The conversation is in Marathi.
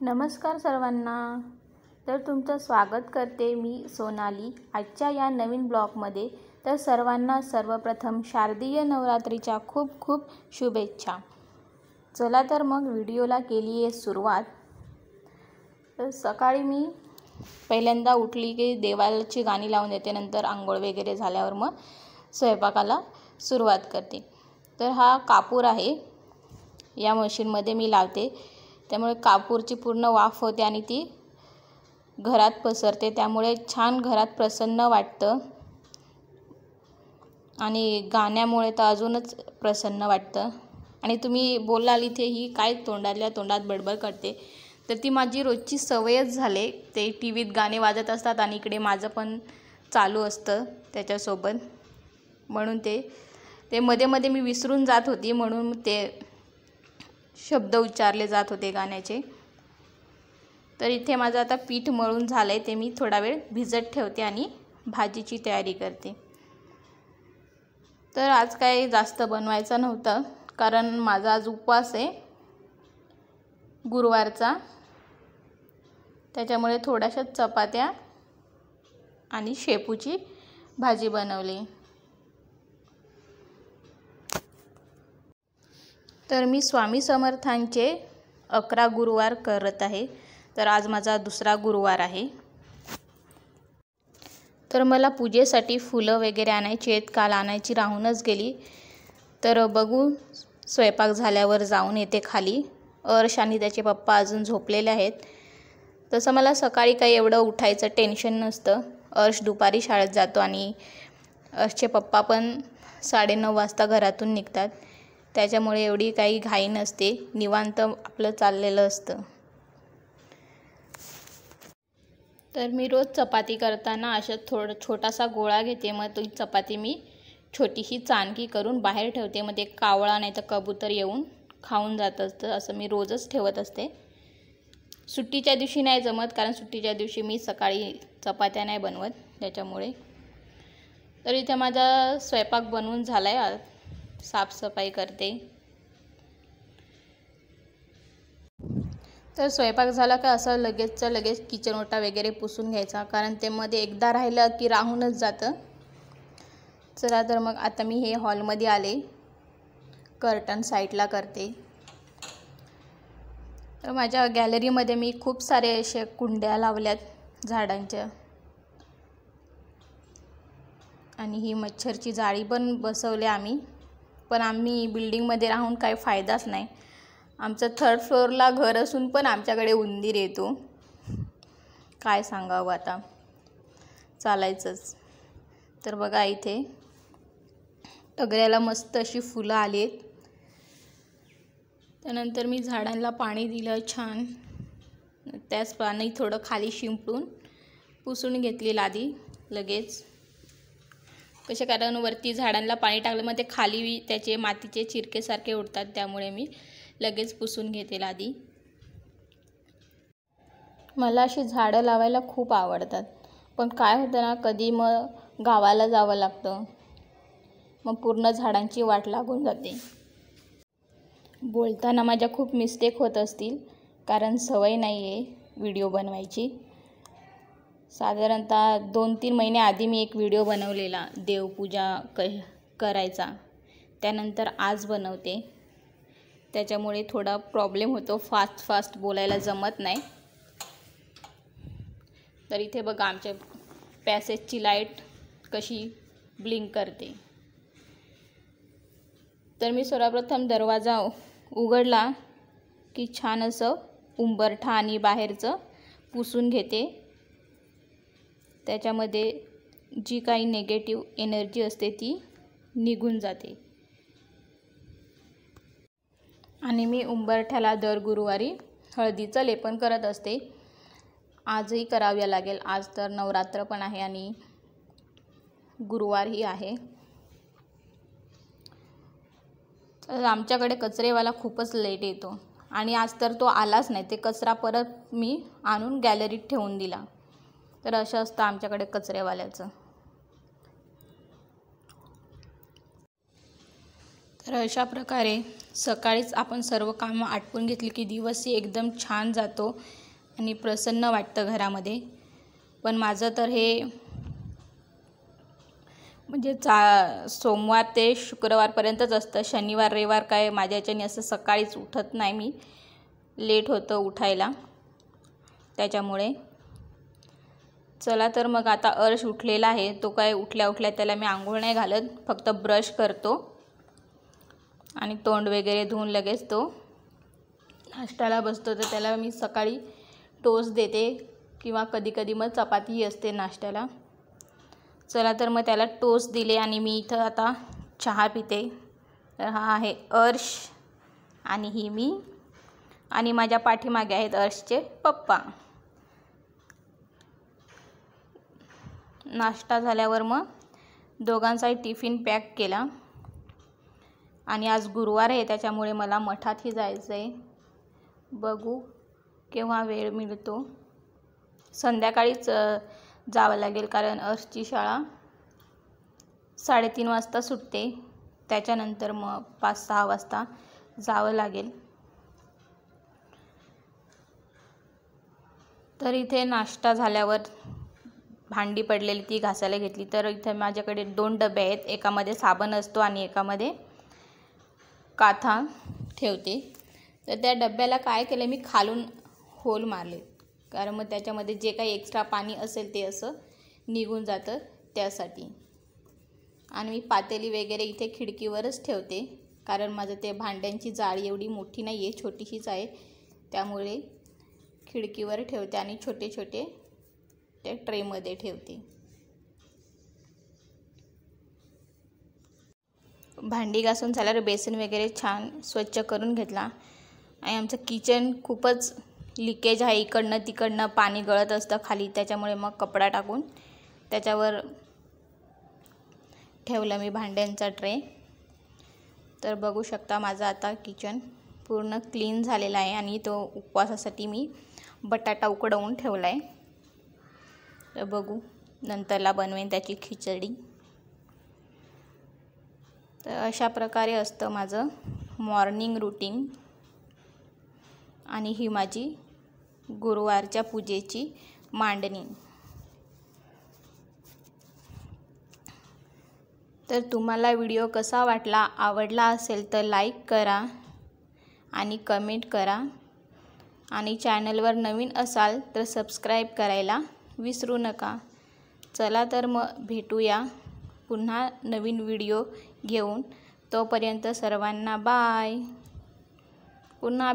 नमस्कार सर्वांना. तर तुमचं स्वागत करते मी सोनाली आजच्या या नवीन ब्लॉगमध्ये. तर सर्वांना सर्वप्रथम शारदीय नवरात्रीच्या खूप खूप शुभेच्छा. चला तर मग व्हिडिओला केली आहे सुरुवात. तर सकाळी मी पहिल्यांदा उठली की देवाची गाणी लावून देते, नंतर आंघोळ वगैरे झाल्यावर मग स्वयंपाकाला सुरुवात करते. तर हा कापूर आहे, या मशीनमध्ये मी लावते, त्यामुळे कापूरची पूर्ण वाफ होते आणि ती घरात पसरते, त्यामुळे छान घरात प्रसन्न वाटतं आणि गाण्यामुळे तर अजूनच प्रसन्न वाटतं. आणि तुम्ही बोलाल इथे ही काय तोंडातल्या तोंडात बडबड करते, तर ती माझी रोजची सवयच झाले. ते टी व्हीत गाणे वाजत असतात आणि इकडे माझं पण चालू असतं त्याच्यासोबत, म्हणून ते मध्ये मध्ये मी विसरून जात होती, म्हणून ते शब्द उच्चारले जात होते गाण्याचे. तर इथे माझं आता पीठ मळून झालं आहे, ते मी थोडा वेळ भिजत ठेवते आणि भाजीची तयारी करते. तर आज काय जास्त बनवायचं नव्हतं, कारण माझा आज उपवास आहे गुरुवारचा, त्याच्यामुळे थोड्याशा चपात्या आणि शेपूची भाजी बनवली. तर मी स्वामी समर्थांचे 11 गुरुवार करत आहे. तर आज माझा दुसरा गुरुवार आहे. तर मला पूजेसाठी फुलं वगैरे आणायची आहेत, काल आणायची राहूनच गेली. तर बघू स्वयंपाक झाल्यावर जाऊन येते खाली. अर्श आणि त्याचे पप्पा अजून झोपलेले आहेत. तसं मला सकाळी काही एवढं उठायचं टेन्शन नसतं. अर्श दुपारी शाळेत जातो आणि अर्शचे पप्पा पण 9:30 वाजता घरातून निघतात, त्याच्यामुळे एवढी काही घाई नसते, निवांत आपलं चाललेलं असतं. तर मी रोज चपाती करताना अशा छोटासा गोळा घेते, मग ती चपाती मी छोटीशी चाणकी करून बाहेर ठेवते, मग ते कावळा नाही तर कबूतर येऊन खाऊन जात असतं. असं मी रोजच ठेवत असते. सुट्टीच्या दिवशी नाही जमत, कारण सुट्टीच्या दिवशी मी सकाळी चपात्या नाही बनवत त्याच्यामुळे. तर इथे माझा स्वयंपाक बनवून झाला आहे, साफसफाई करते. तर स्वयंपाक झाला का असं लगेच किचन ओटा वगैरे पुसून घ्यायचा, कारण ते मध्ये एकदा राहिलं की राहूनच जातं. चला तर मग आता मी हे हॉलमध्ये आले, कर्टन साईडला करते. तर माझ्या गॅलरीमध्ये मी खूप सारे असे कुंड्या लावल्यात झाडांच्या, आणि ही मच्छरची जाळी पण बसवली आम्ही. पण आम्ही बिल्डिंगमध्ये राहून काही फायदाच नाही. आमचं 3rd फ्लोअरला घर असून पण आमच्याकडे उंदीर येतो, काय सांगावं आता, चालायचंच. तर बघा इथे टगऱ्याला मस्त अशी फुलं आली आहेत. त्यानंतर मी झाडांना पाणी दिलं छान, त्याच पाणी थोडं खाली शिंपडून पुसून घेतलेलं आधी लगेच. कशा कारण वरती झाडांना पाणी टाकलं मग ते खाली त्याचे मातीचे चिरकेसारखे उडतात, त्यामुळे मी लगेच पुसून घेते आधी. मला अशी झाडं लावायला खूप आवडतात, पण काय होतं ना, कधी मग गावाला जावं लागतं, मग पूर्ण झाडांची वाट लागून जाते. बोलताना माझ्या खूप मिस्टेक होत असतील, कारण सवय नाही आहे व्हिडिओ बनवायची. साधारणतः 2-3 महिने आधी मी एक व्हिडिओ बनवलेला देवपूजा करायचा, त्यानंतर आज बनवते, त्याच्यामुळे थोडा प्रॉब्लेम होतो, फास्ट बोलायला जमत नाही. तर इथे बघा आमच्या पॅसेजची लाईट कशी ब्लिंक करते. तर मी सर्वप्रथम दरवाजा उघडला की छान असं उंबरठा आणि बाहेरचं पुसून घेते. त्याच्यामध्ये जी काही नेगेटिव्ह एनर्जी असते ती निघून जाते. आणि मी उंबरठ्याला दर गुरुवारी हळदीचं लेपन करत असते. आजही करावे लागेल, आज तर नवरात्र पण आहे आणि गुरुवारही आहे. तर आमच्याकडे कचरेवाला खूपच लेट येतो, आणि आज तर तो आलाच नाही. ते कचरा परत मी आणून गॅलरीत ठेवून दिला. तर असं असतं आमच्याकडे कचरेवाल्याचं. तर अशा प्रकारे सकाळीच आपण सर्व कामं आटपून घेतली की दिवसही एकदम छान जातो आणि प्रसन्न वाटतं घरामध्ये. पण माझं तर हे म्हणजे सोमवार ते शुक्रवारपर्यंतच असतं. शनिवार रविवार काय माझ्या याच्याने असं सकाळीच उठत नाही मी, लेट होतं उठायला त्याच्यामुळे. चला तर मग आता अर्श उठलेला आहे. तो काय उठल्या उठल्या त्याला मी आंघोळ नाही घालत, फक्त ब्रश करतो आणि तोंड वगैरे धुवून लगेच तो नाश्त्याला बसतो. तर त्याला मी सकाळी टोस्ट देते किंवा कधी कधी मग चपातीही असते नाश्त्याला. चला तर मग त्याला टोस्ट दिले आणि मी इथं आता चहा पिते. तर हा आहे अर्श आणि ही मी, आणि माझ्या पाठीमागे आहेत अर्शचे पप्पा. नाश्ता झाल्यावर मग दोघांचाही टिफिन पॅक केला. आणि आज गुरुवार आहे त्याच्यामुळे मला मठातही जायचं आहे. बघू केव्हा वेळ मिळतो. संध्याकाळीच जावं लागेल कारण अर्शची शाळा 3:30 वाजता सुटते. त्याच्यानंतर मग 5-6 वाजता जावं लागेल. तर इथे नाश्ता झाल्यावर भांडी पडलेली ती घासायला घेतली. तर इथे माझ्याकडे 2 डबे आहेत. एकामध्ये साबण असतो आणि एकामध्ये काथा ठेवते. तर त्या डब्याला काय केलं मी, खालून होल मारले कारण मग त्याच्यामध्ये जे काही एक्स्ट्रा पाणी असेल ते असं निघून जातं त्यासाठी. आणि मी पातेली वगैरे इथे खिडकीवरच ठेवते कारण माझं ते भांड्यांची जाळी एवढी मोठी नाही आहे, छोटीशीच आहे. त्यामुळे खिडकीवर ठेवते आणि छोटे छोटे त्या ट्रेमध्ये ठेवते. भांडी घासून झाल्यावर बेसन वगैरे छान स्वच्छ करून घेतला. आणि आमचं किचन खूपच लिकेज आहे, इकडनं तिकडनं पाणी गळत असतं खाली. त्याच्यामुळे मग कपडा टाकून त्याच्यावर ठेवलं मी भांड्यांचा ट्रे. तर बघू शकता माझं आता किचन पूर्ण क्लीन झालेला आहे. आणि तो उपवासासाठी मी बटाटा उकडवून ठेवला आहे. तर बघू नंतरला बनवेन त्याची खिचडी. तर अशा प्रकारे असतं माझं मॉर्निंग रूटीन. आणि ही माझी गुरुवारच्या पूजेची मांडणी. तर तुम्हाला व्हिडिओ कसा वाटला, आवडला असेल तर लाईक करा आणि कमेंट करा. आणि चॅनलवर नवीन असाल तर सबस्क्राईब करायला विसरू नका. चला तर मग भेटूया पुन्हा नवीन व्हिडिओ घेऊन. तोपर्यंत सर्वांना बाय. पुन्हा